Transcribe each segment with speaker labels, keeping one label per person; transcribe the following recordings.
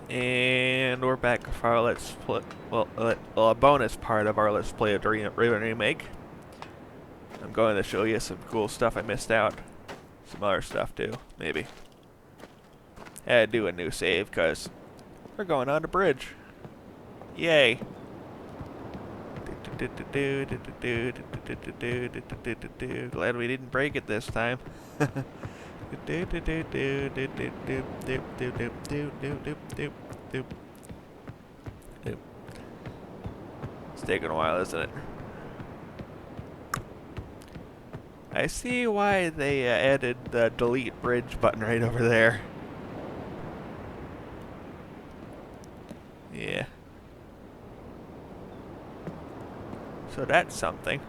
Speaker 1: And we're back for our let's play, a bonus part of our let's play of the Riven remake. I'm going to show you some cool stuff I missed out. Some other stuff too, maybe. Had to do a new save because we're going on the bridge. Yay! Glad we didn't break it this time. It's taking a while, isn't it? I see why they added the delete bridge button right over there. Yeah. So that's something.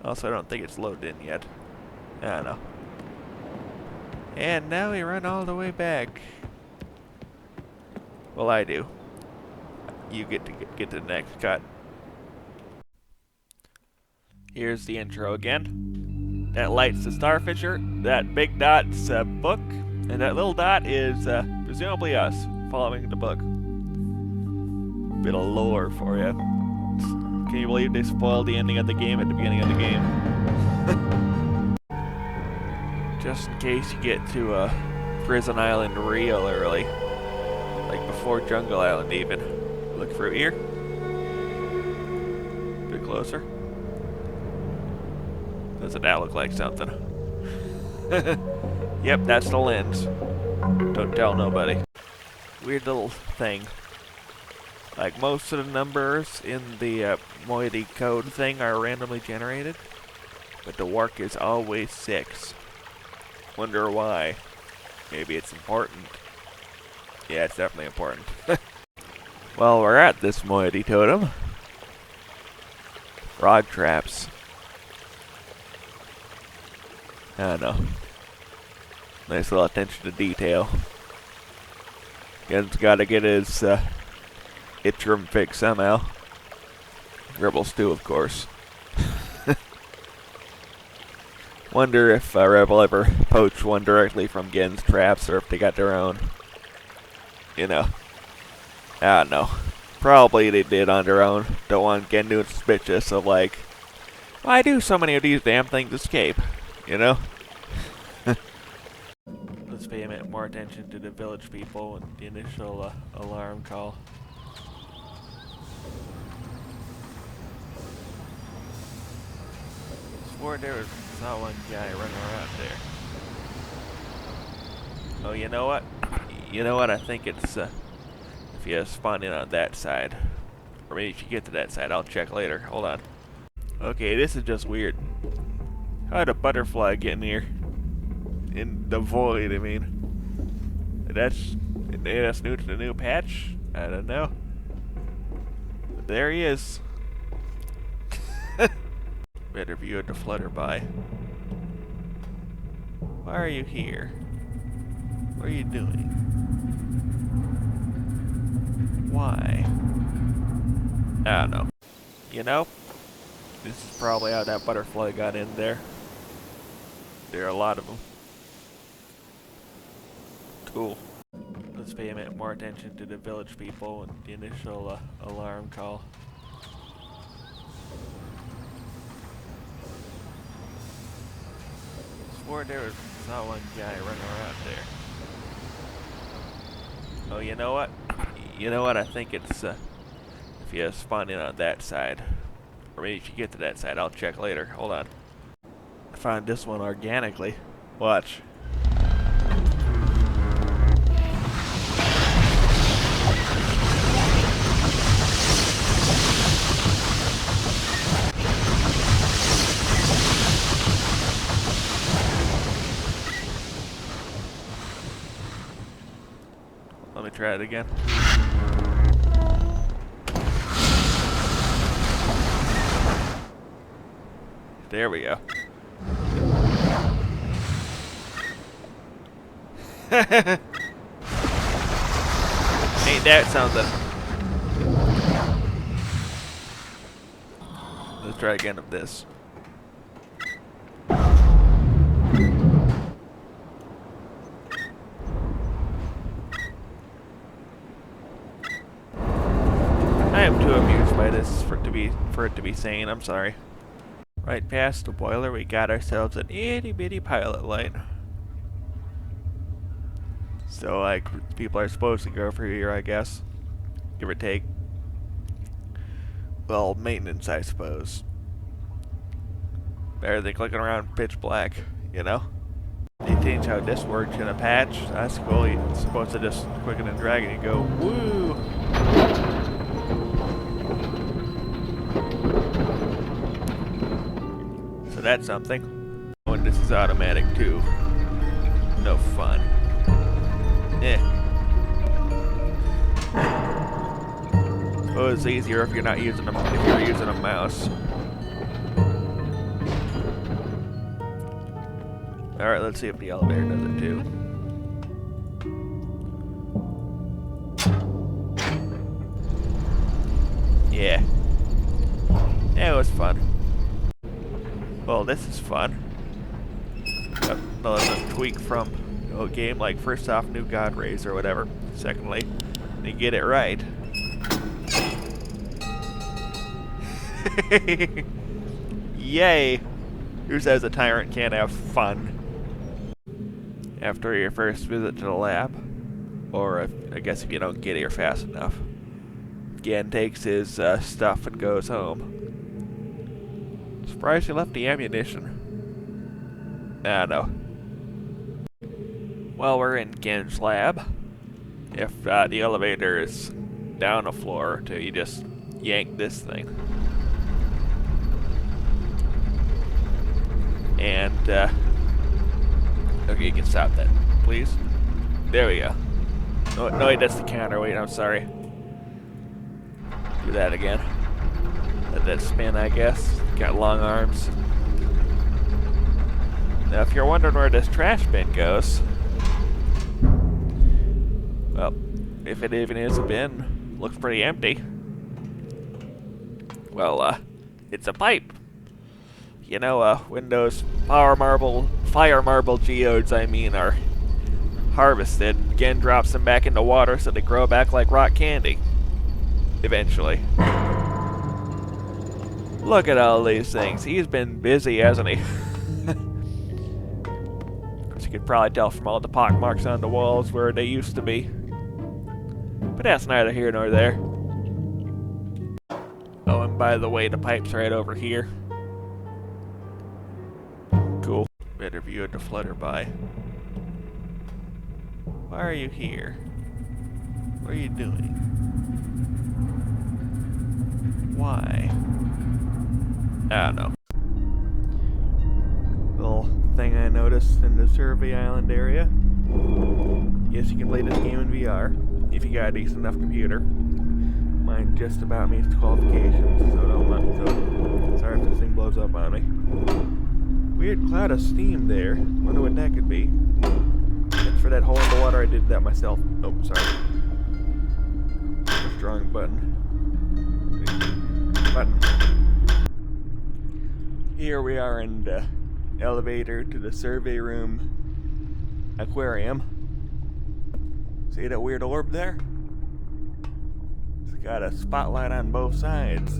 Speaker 1: Also, I don't think it's loaded in yet. I don't know. And now we run all the way back. Well, I do. You get to get to the next cut. Here's the intro again. That light's the starfisher. That big dot's a book. And that little dot is presumably us, following the book. Bit of lore for you. Can you believe they spoiled the ending of the game at the beginning of the game? Just in case you get to Prison Island real early. Like before Jungle Island even. Look through here. A bit closer. Doesn't that look like something? Yep, that's the lens. Don't tell nobody. Weird little thing. Like most of the numbers in the moiety code thing are randomly generated, but the work is always 6. Wonder why. Maybe it's important. Yeah, it's definitely important. Well, we're at this moiety totem. Frog traps. I don't know. Nice little attention to detail. Gen's gotta get his itchroom fixed somehow. Rebels too, of course. Wonder if Rebel ever poached one directly from Gen's traps or if they got their own. You know. I don't know. Probably they did on their own. Don't want Gen doing suspicious of like, why do so many of these damn things escape? You know? Let's pay a bit more attention to the village people and the initial alarm call. Swore there saw one guy running around there. Oh, you know what? You know what? I think it's if you spawn in on that side, or maybe if you get to that side, I'll check later. Hold on. Okay, this is just weird. How did a butterfly get in here? In the void, I mean. That's new to the new patch? I don't know. But there he is. Better view of the flutterby. Why are you here? What are you doing? Why? I don't know. You know, this is probably how that butterfly got in there. There are a lot of them. Cool. Let's pay a bit more attention to the village people and the initial alarm call. Swore there saw one guy running around there. Oh, you know what? You know what? I think it's if you spawn in on that side, or maybe if you get to that side, I'll check later. Hold on. I found this one organically. Watch. Let me try it again. There we go. Ain't that something? Let's try again of this. this for it to be sane. I'm sorry. Right past the boiler, we got ourselves an itty bitty pilot light. So like people are supposed to go for here, I guess, give or take. Well, maintenance, I suppose. Better than clicking around pitch black, you know? They changed how this works in a patch. That's cool. You're supposed to just quicken and drag it and go, woo! So that's something. Oh, and this is automatic too. No fun. Suppose it's easier if you're not using if you're using a mouse. Alright, let's see if the elevator does it too. Yeah. Yeah, it was fun. Well, this is fun. Another tweak from a game like first off, New God Rays or whatever. Secondly, they get it right. Yay! Who says a tyrant can't have fun? After your first visit to the lab, or I guess if you don't get here fast enough, Gan takes his stuff and goes home. Surprised he left the ammunition. I don't know. Well, we're in Gen's lab. If the elevator is down a floor or two, you just yank this thing. And, okay, you can stop that, please. There we go. No, wait, that's the counterweight, I'm sorry. Do that again. Let that spin, I guess. Got long arms. Now, if you're wondering where this trash bin goes, well, if it even is a bin, looks pretty empty. Well, it's a pipe. You know, when those fire marble geodes, I mean, are harvested, Gen drops them back into water so they grow back like rock candy. Eventually. Look at all these things. He's been busy, hasn't he? Of course, you could probably tell from all the pock marks on the walls where they used to be. But that's neither here nor there. Oh, and by the way, the pipe's right over here. Cool. Better view of the flutter by. Why are you here? What are you doing? Why? I don't know. Little thing I noticed in the Survey Island area. Yes, you can play this game in VR if you got a decent enough computer. Mine just about meets the qualifications, so don't let sorry if this thing blows up on me. Weird cloud of steam there. Wonder what that could be. That's for that hole in the water. I did that myself. Oh, sorry. Just drawing button. Button. Here we are in the elevator to the survey room aquarium. See that weird orb there? It's got a spotlight on both sides.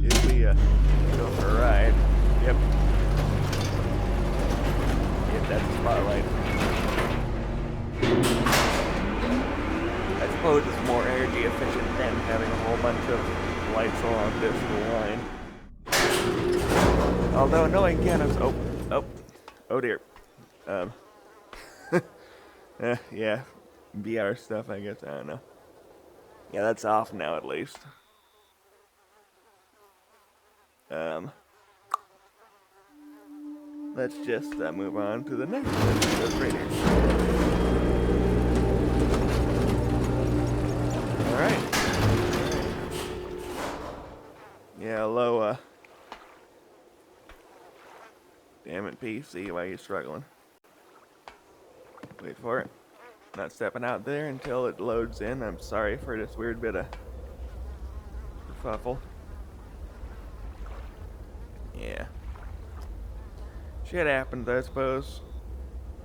Speaker 1: If we go for a ride. Yep. Yep, that's the spotlight. I suppose it's more energy efficient than having a whole bunch of lights along this line. Although knowing again, oh dear. Yeah, VR stuff, I guess, I don't know. Yeah, that's off now at least. Let's just move on to the next one. That's right here. Alright. Yeah, hello, damn it, PC, why are you struggling? Wait for it. Not stepping out there until it loads in. I'm sorry for this weird bit of kerfuffle. Yeah. Shit happens, I suppose.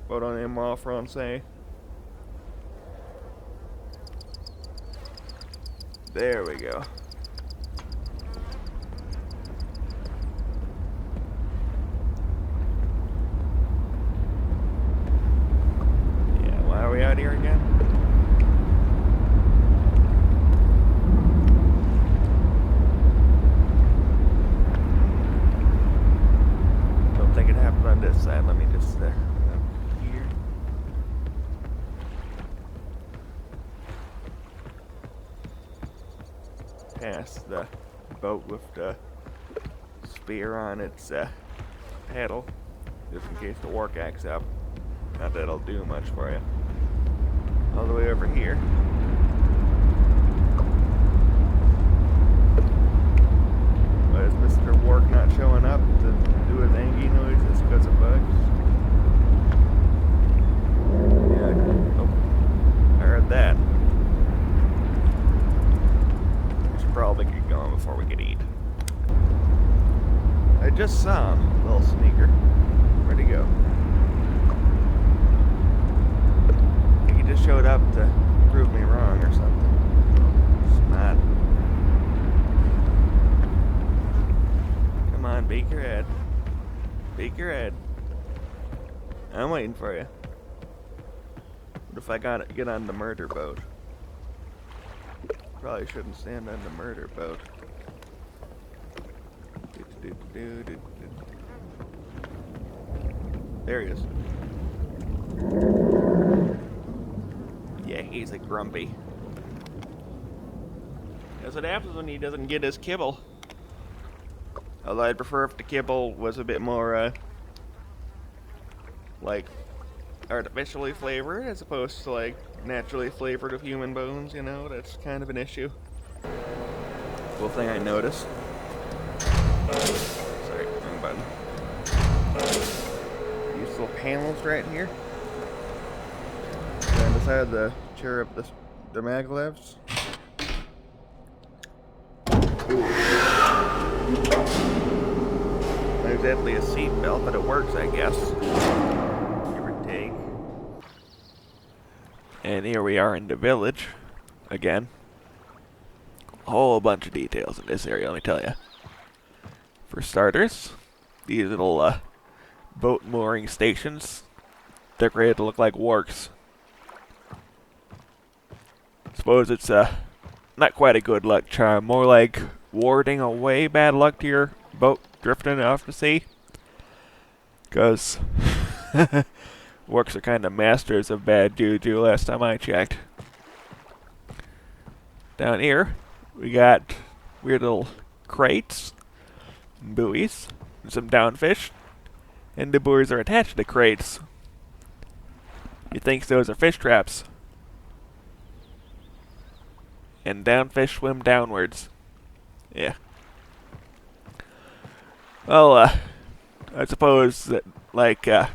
Speaker 1: Vote on him all Francais. There we go. out here again? Don't think it happened on this side. Let me just up here. Past the boat with the spear on its paddle, just in case the work acts up. Not that it'll do much for you. All the way over here. Why is Mr. Work not showing up to do his angie noises because of bugs? Yeah, oh, I heard that. We should probably get going before we get eat. I just saw him, little sneaker. Where'd he go? He just showed up to prove me wrong or something. It's not. Come on, beak your head. Beak your head. I'm waiting for you. What if I get on the murder boat? Probably shouldn't stand on the murder boat. There he is. Yeah, he's a grumpy. That's what happens when he doesn't get his kibble. Although I'd prefer if the kibble was a bit more, like, artificially flavored as opposed to, like, naturally flavored with human bones, you know? That's kind of an issue. Cool thing I noticed. Sorry, wrong button. These little panels right here. On the side of the chair of the maglevs. Not exactly a seat belt, but it works, I guess. Give or take. And here we are in the village again. A whole bunch of details in this area, let me tell you. For starters, these little boat mooring stations decorated to look like works. Suppose it's not quite a good luck charm, more like warding away bad luck to your boat drifting off to sea. Because works are kind of masters of bad juju last time I checked. Down here, we got weird little crates, buoys, and some downfish. And the buoys are attached to the crates. You think those are fish traps. And downfish swim downwards. Yeah. Well, I suppose that, like, a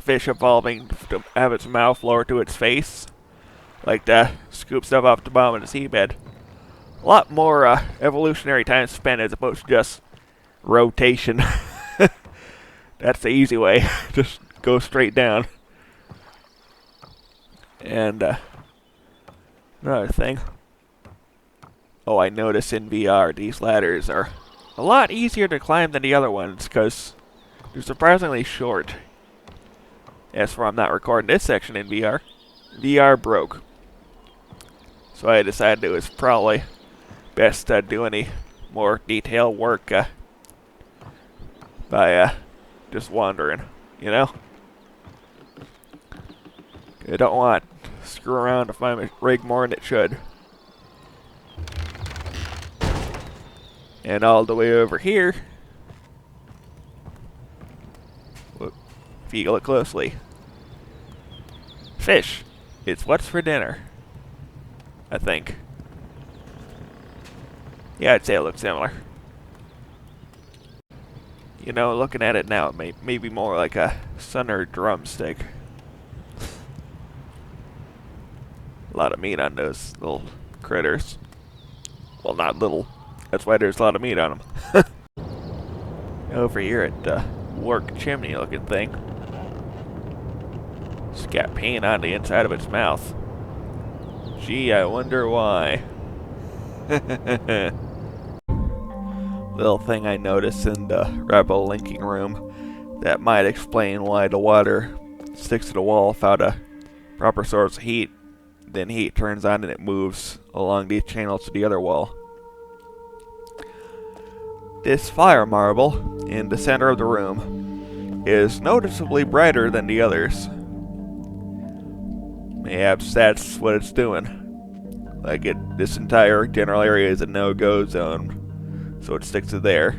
Speaker 1: fish evolving to have its mouth lower to its face, like to scoop stuff off the bottom of the seabed. A lot more evolutionary time spent as opposed to just rotation. That's the easy way. Just go straight down. And another thing. Oh, I notice in VR these ladders are a lot easier to climb than the other ones because they're surprisingly short. As for I'm not recording this section in VR. VR broke. So I decided it was probably best to do any more detailed work by just wandering, you know? I don't want to screw around to find a rig more than it should. And all the way over here, whoop, if you look closely, fish. It's what's for dinner, I think. Yeah, I'd say it looks similar. You know, looking at it now, it may be more like a sunner drumstick. A lot of meat on those little critters. Well, not little. That's why there's a lot of meat on them. Over here at the work chimney looking thing. It's got paint on the inside of its mouth. Gee, I wonder why. Little thing I noticed in the rebel linking room that might explain why the water sticks to the wall without a proper source of heat, then heat turns on and it moves along these channels to the other wall. This fire marble in the center of the room is noticeably brighter than the others. Perhaps that's what it's doing. Like this entire general area is a no-go zone, so it sticks to there,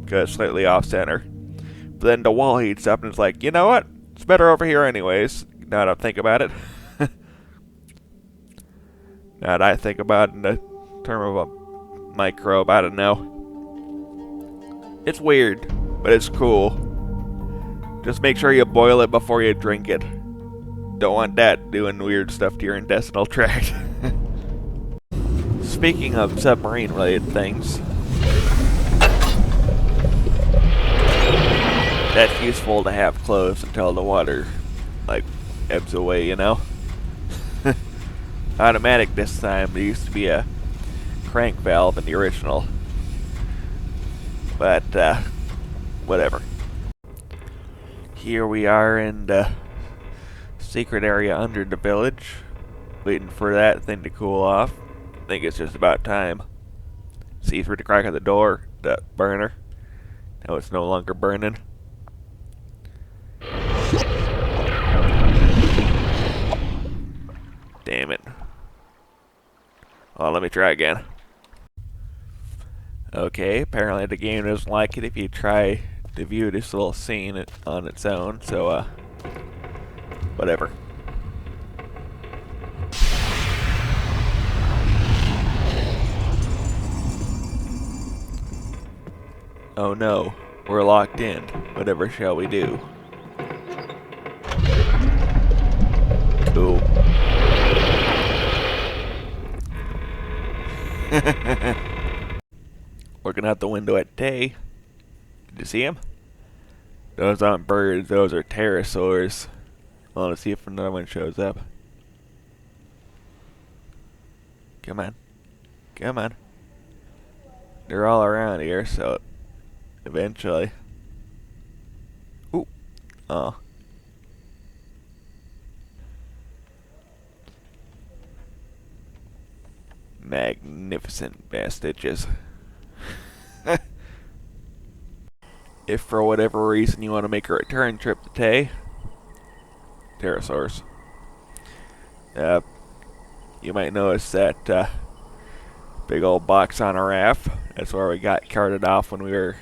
Speaker 1: because it's slightly off-center. But then the wall heats up and it's like, you know what? It's better over here anyways, now that I think about it. Now that I think about it in the term of a microbe, I don't know. It's weird, but it's cool. Just make sure you boil it before you drink it. Don't want that doing weird stuff to your intestinal tract. Speaking of submarine-related things, that's useful to have closed until the water, like, ebbs away, you know? Automatic this time. There used to be a crank valve in the original. But, whatever. Here we are in the secret area under the village, waiting for that thing to cool off. I think it's just about time. See through the crack of the door, the burner. Now it's no longer burning. Damn it. Oh, let me try again. Okay, apparently the game doesn't like it if you try to view this little scene on its own, so, whatever. Oh no, we're locked in. Whatever shall we do? Cool. Looking out the window at Tay. Did you see him? Those aren't birds, those are pterosaurs. I want to see if another one shows up. Come on. Come on. They're all around here, so eventually. Ooh. Oh. Magnificent bastages. If for whatever reason you want to make a return trip to Tay, pterosaurs. You might notice that big old box on a raft. That's where we got carted off when we were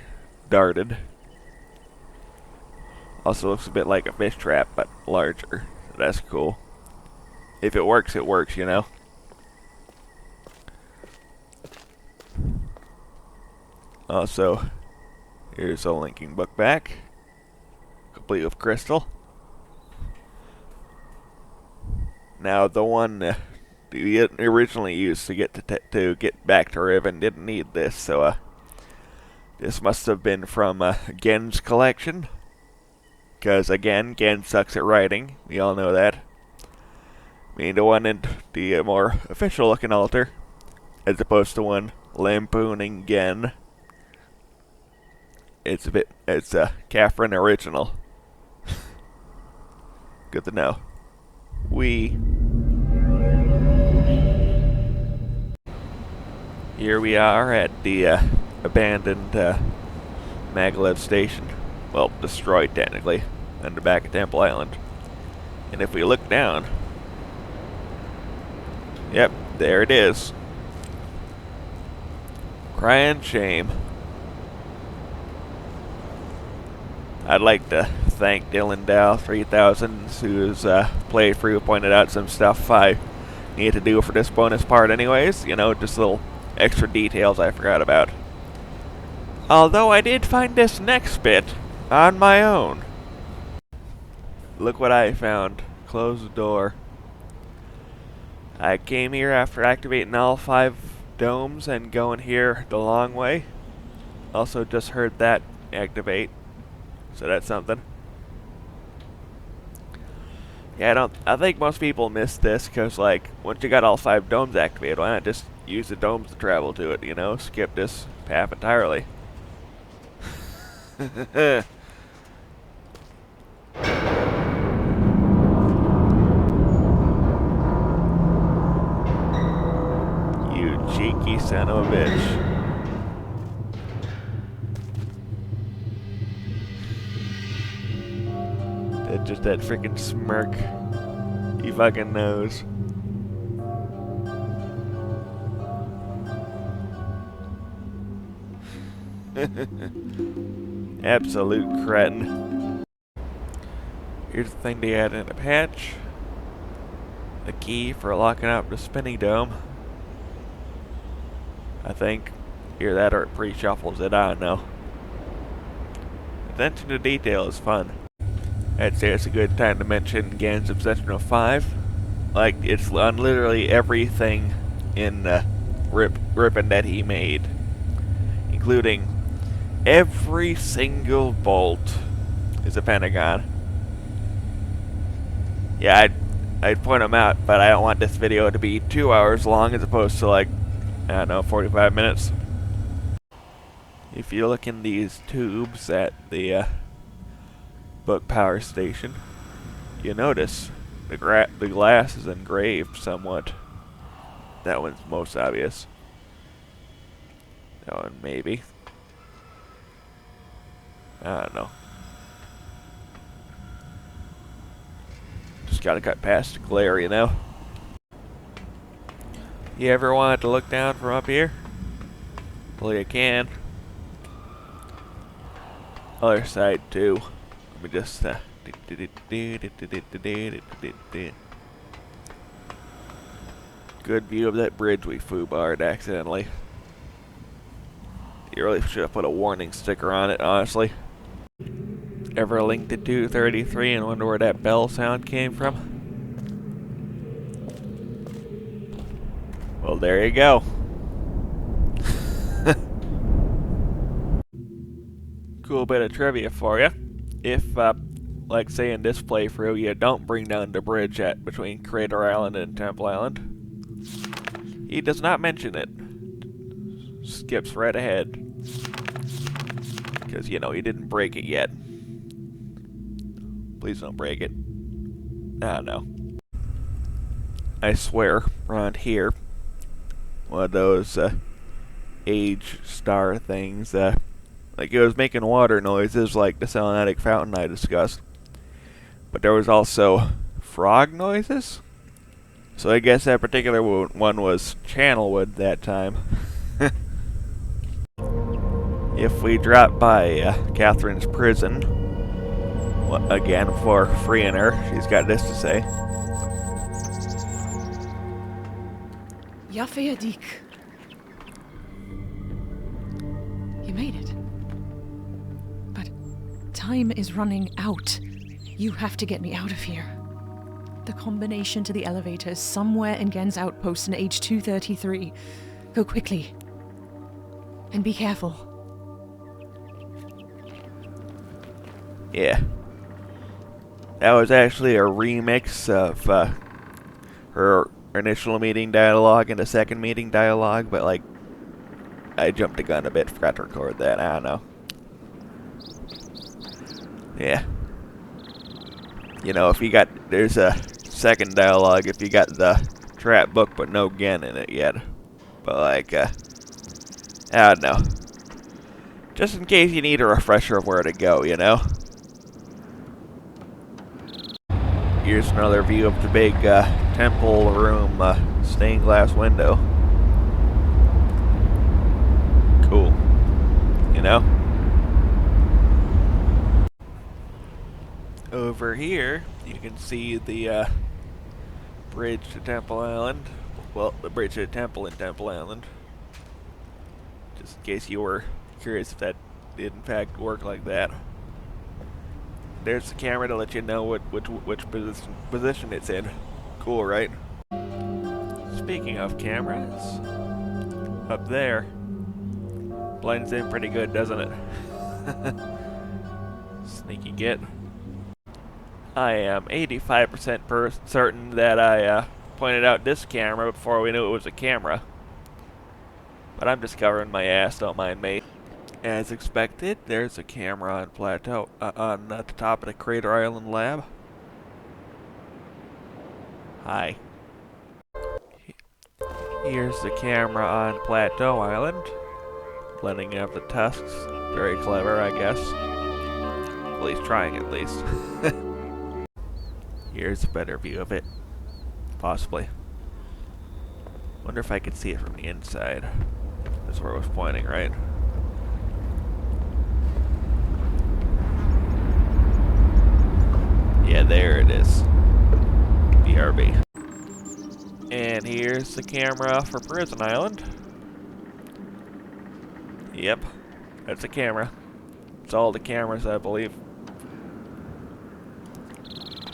Speaker 1: darted. Also looks a bit like a fish trap, but larger. That's cool. If it works, you know. Also, here's a linking book back, complete with crystal. Now the one we originally used to get back to Riven didn't need this, so this must have been from Gen's collection. Because again, Gen sucks at writing. We all know that. I mean, the one in the more official-looking altar, as opposed to one lampooning Gen. It's a Catherine original. Good to know. Here we are at the abandoned Maglev station. Well, destroyed technically, on the back of Temple Island. And if we look down, yep, there it is. Crying shame. I'd like to thank Dylan Dow 3000, whose playthrough pointed out some stuff I need to do for this bonus part anyways. You know, just little extra details I forgot about. Although I did find this next bit on my own. Look what I found. Close the door. I came here after activating all 5 domes and going here the long way. Also just heard that activate. So that's something. Yeah, I think most people miss this because, like, once you got all 5 domes activated, why not just use the domes to travel to it, you know? Skip this path entirely. sneaky son of a bitch. Just that freaking smirk. He fucking knows. Absolute cretin. Here's the thing they add in a patch. The key for locking up the spinning dome. I think. Either that or it pre-shuffles it, I don't know. Attention to detail is fun. I'd say it's a good time to mention Gan's obsession with 5. Like, it's on literally everything in Riven that he made. Including every single bolt is a pentagon. Yeah, I'd point them out, but I don't want this video to be 2 hours long as opposed to like, I don't know, 45 minutes. If you look in these tubes at the book power station, you notice the glass is engraved somewhat. That one's most obvious. That one maybe. I don't know. Just gotta cut past the glare, you know? You ever wanted to look down from up here? Well, you can. Other side too. Let me just good view of that bridge we foobarred accidentally. You really should have put a warning sticker on it, honestly. Ever linked to 233 and wonder where that bell sound came from? Well, there you go. Cool bit of trivia for you. If, like say in this playthrough, you don't bring down the bridge between Crater Island and Temple Island, he does not mention it. Skips right ahead. Because, you know, he didn't break it yet. Please don't break it. I don't know. I swear, around here, one of those, age star things, like it was making water noises like the Selenetic fountain I discussed. But there was also frog noises? So I guess that particular one was Channelwood that time. If we drop by Catherine's prison, again, for freeing her, she's got this to say.
Speaker 2: Yafeyadik. You made it. But time is running out. You have to get me out of here. The combination to the elevator is somewhere in Gen's outpost in H233. Go quickly. And be careful.
Speaker 1: Yeah. That was actually a remix of her initial meeting dialogue and the second meeting dialogue, but like, I jumped the gun a bit, forgot to record that, I don't know. Yeah. You know, if you got, there's a second dialogue if you got the trap book but no Gen in it yet. But like, I don't know. Just in case you need a refresher of where to go, you know? Here's another view of the big temple room stained glass window. Cool. You know? Over here, you can see the bridge to Temple Island. Well, the bridge to the temple in Temple Island. Just in case you were curious if that did in fact work like that. There's the camera to let you know which position it's in. Cool, right? Speaking of cameras, up there, blends in pretty good, doesn't it? Sneaky git. I am 85% certain that I pointed out this camera before we knew it was a camera. But I'm just covering my ass, don't mind me. As expected, there's a camera on plateau on the top of the Crater Island lab. Hi. Here's the camera on Plateau Island. Blending out the tusks. Very clever, I guess. At least trying, at least. Here's a better view of it. Possibly. Wonder if I could see it from the inside. That's where I was pointing, right? Yeah, there it is. BRB. And here's the camera for Prison Island. Yep, that's a camera. It's all the cameras, I believe.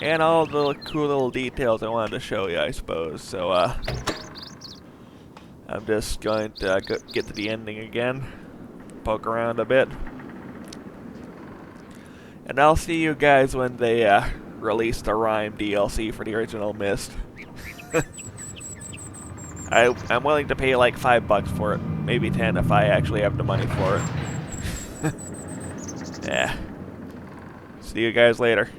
Speaker 1: And all the cool little details I wanted to show you, I suppose. So, I'm just going to get to the ending again. Poke around a bit. And I'll see you guys when they, release the Rhyme DLC for the original Myst. I'm willing to pay like $5 for it. Maybe 10 if I actually have the money for it. Yeah. See you guys later.